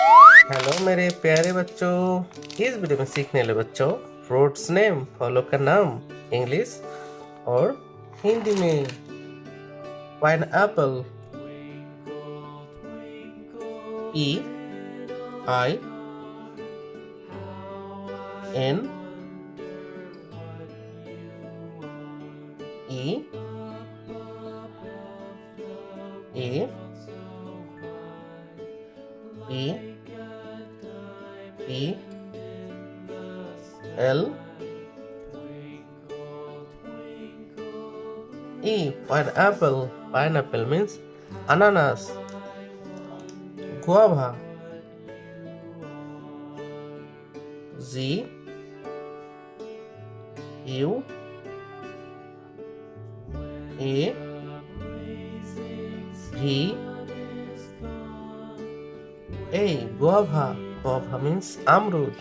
Hello मेरे प्यारे बच्चों। इस वीडियो में सीखने वाले बच्चों फ्रूट्स नेम, फलों का नाम इंग्लिश और हिंदी में। Pineapple, PINEAPPLE, pineapple. Pineapple means ananas. Guava. G U A V A. Guava. Guava means amrud.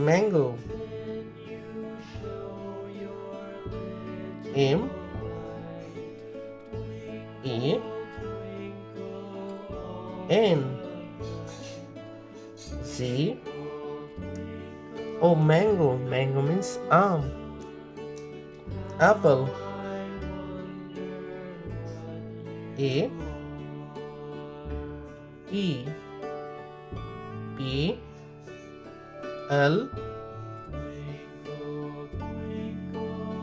Mango. M A N Z Oh, mango. Mango means apple. A E P L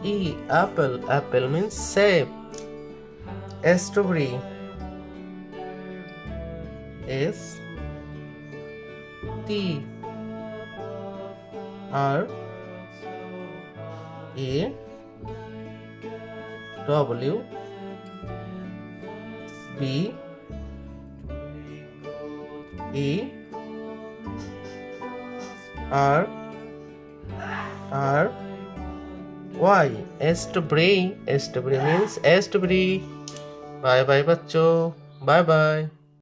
E. Apple. Apple means sap. Strawberry. S T R A W B E R Y. Strawberry. Strawberry means strawberry. Bye bye बच्चों, bye bye.